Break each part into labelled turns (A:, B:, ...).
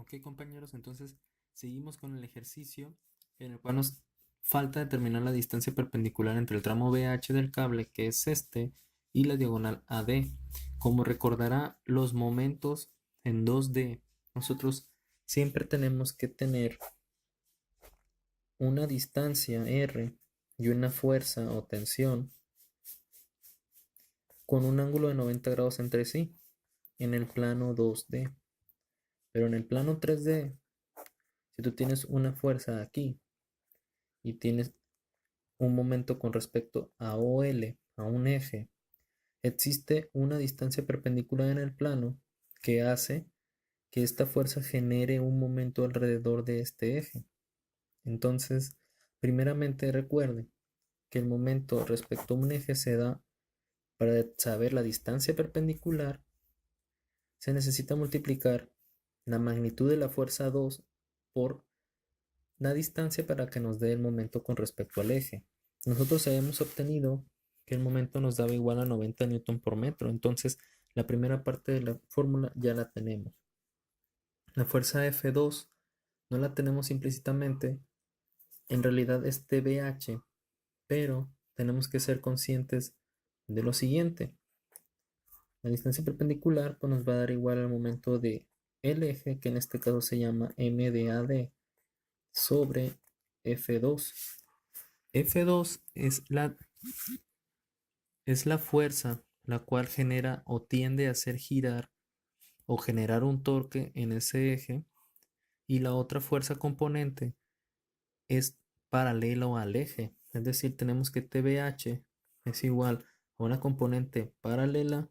A: Ok, compañeros, entonces seguimos con el ejercicio en el cual nos falta determinar la distancia perpendicular entre el tramo BH del cable, que es este, y la diagonal AD. Como recordará los momentos en 2D, nosotros siempre tenemos que tener una distancia R y una fuerza o tensión con un ángulo de 90 grados entre sí en el plano 2D. Pero en el plano 3D, si tú tienes una fuerza aquí y tienes un momento con respecto a OL, a un eje, existe una distancia perpendicular en el plano que hace que esta fuerza genere un momento alrededor de este eje. Entonces, primeramente recuerde que el momento respecto a un eje se da para saber la distancia perpendicular, se necesita multiplicar la magnitud de la fuerza 2 por la distancia para que nos dé el momento con respecto al eje. Nosotros habíamos obtenido que el momento nos daba igual a 90 newton por metro, entonces la primera parte de la fórmula ya la tenemos. La fuerza F2 no la tenemos implícitamente, en realidad es TBH, pero tenemos que ser conscientes de lo siguiente. La distancia perpendicular pues, nos va a dar igual al momento de el eje, que en este caso se llama MDAD, sobre F2. F2 es la fuerza la cual genera o tiende a hacer girar o generar un torque en ese eje, y la otra fuerza componente es paralelo al eje. Es decir, tenemos que TBH es igual a una componente paralela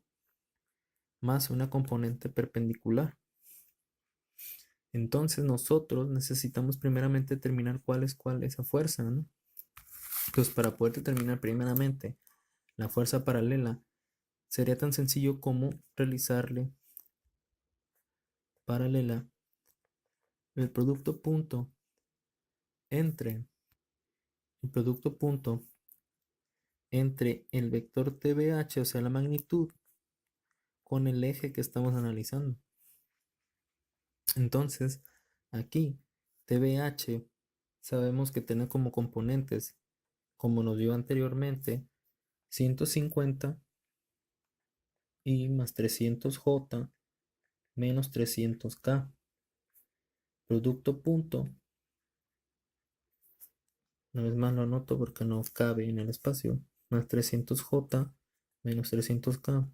A: más una componente perpendicular. Entonces nosotros necesitamos primeramente determinar cuál es esa fuerza, ¿no? Entonces, para poder determinar primeramente la fuerza paralela, sería tan sencillo como realizarle paralela el producto punto entre el vector TBH, o sea, la magnitud, con el eje que estamos analizando. Entonces, aquí TBH sabemos que tiene como componentes, como nos dio anteriormente, 150 y más 300J menos 300K. Producto punto, una vez más lo anoto porque no cabe en el espacio, más 300J menos 300K.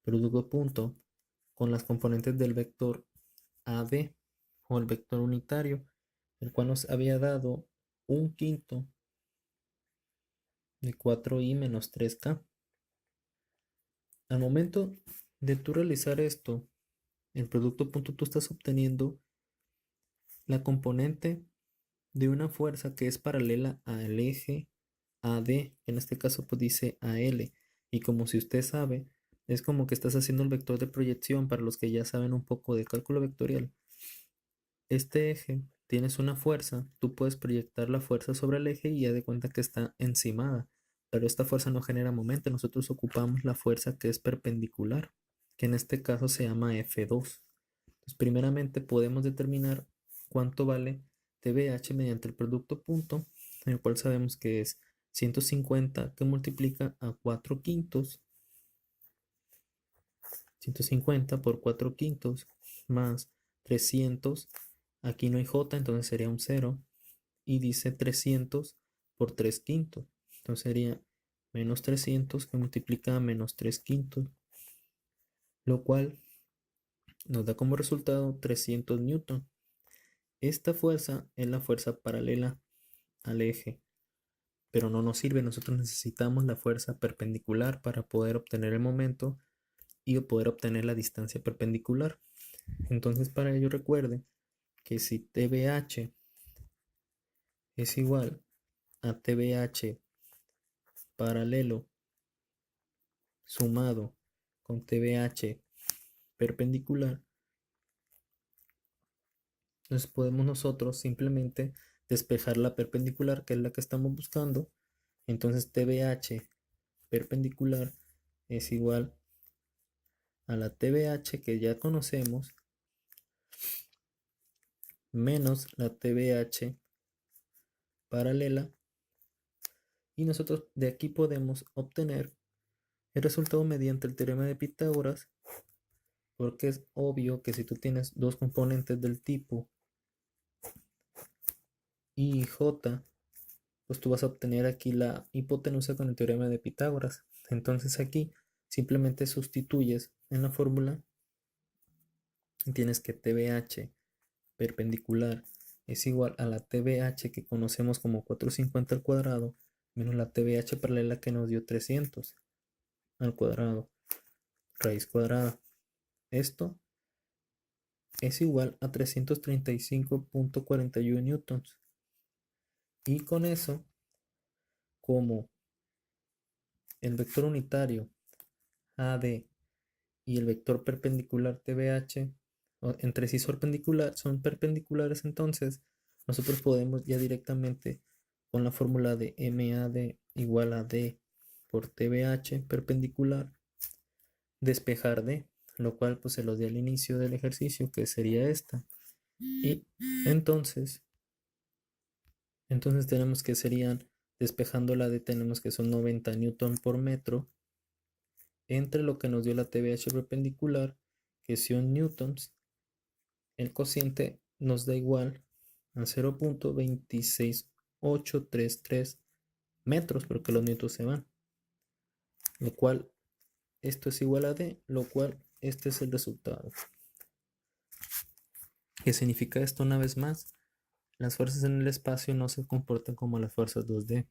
A: Producto punto con las componentes del vector AD o el vector unitario, el cual nos había dado un quinto de 4i menos 3K. Al momento de tú realizar esto, el producto punto, tú estás obteniendo la componente de una fuerza que es paralela al eje AD, en este caso pues dice AL, y como si usted sabe, es como que estás haciendo el vector de proyección para los que ya saben un poco de cálculo vectorial. Este eje tienes una fuerza, tú puedes proyectar la fuerza sobre el eje y ya de cuenta que está encimada, pero esta fuerza no genera momento, nosotros ocupamos la fuerza que es perpendicular, que en este caso se llama F2. Entonces, primeramente podemos determinar cuánto vale TBH mediante el producto punto, en el cual sabemos que es 150 que multiplica a 4 quintos, 150 por 4 quintos más 300. Aquí no hay J, entonces sería un 0. Y dice 300 por 3 quintos. Entonces sería menos 300 que multiplica a menos 3 quintos. Lo cual nos da como resultado 300 newton. Esta fuerza es la fuerza paralela al eje, pero no nos sirve. Nosotros necesitamos la fuerza perpendicular para poder obtener el momento y poder obtener la distancia perpendicular. Entonces, para ello recuerde que si TBH es igual a TBH paralelo sumado con TBH perpendicular, entonces podemos nosotros simplemente despejar la perpendicular, que es la que estamos buscando. Entonces TBH perpendicular es igual a la TBH que ya conocemos menos la TBH paralela, y nosotros de aquí podemos obtener el resultado mediante el teorema de Pitágoras, porque es obvio que si tú tienes dos componentes del tipo I y J, pues tú vas a obtener aquí la hipotenusa con el teorema de Pitágoras. Entonces aquí simplemente sustituyes en la fórmula y tienes que TBH perpendicular es igual a la TBH que conocemos como 450 al cuadrado menos la TBH paralela que nos dio 300 al cuadrado raíz cuadrada. Esto es igual a 335.41 newtons. Y con eso, como el vector unitario AD y el vector perpendicular TBH entre sí son perpendiculares, entonces nosotros podemos ya directamente con la fórmula de MAD igual a D por TBH perpendicular despejar D, lo cual pues se los di al inicio del ejercicio, que sería esta. Y entonces tenemos que serían, despejando la D, tenemos que son 90 newton por metro entre lo que nos dio la TBH perpendicular, que son newtons. El cociente nos da igual a 0.26833 metros, porque los newtons se van. Lo cual, esto es igual a D, lo cual este es el resultado. ¿Qué significa esto una vez más? Las fuerzas en el espacio no se comportan como las fuerzas 2D,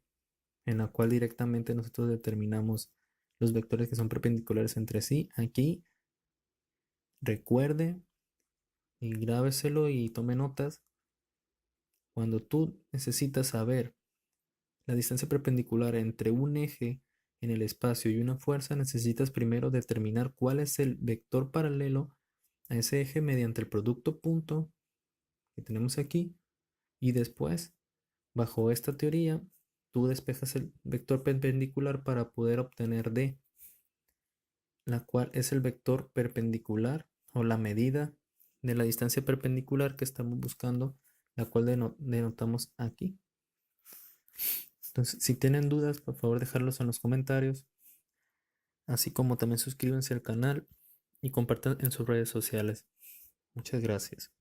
A: en la cual directamente nosotros determinamos los vectores que son perpendiculares entre sí. Aquí, recuerde y grábeselo y tome notas. Cuando tú necesitas saber la distancia perpendicular entre un eje en el espacio y una fuerza, necesitas primero determinar cuál es el vector paralelo a ese eje mediante el producto punto que tenemos aquí, y después, bajo esta teoría, tú despejas el vector perpendicular para poder obtener D, la cual es el vector perpendicular o la medida de la distancia perpendicular que estamos buscando, la cual denotamos aquí. Entonces, si tienen dudas, por favor dejarlos en los comentarios, así como también suscríbanse al canal y compartan en sus redes sociales. Muchas gracias.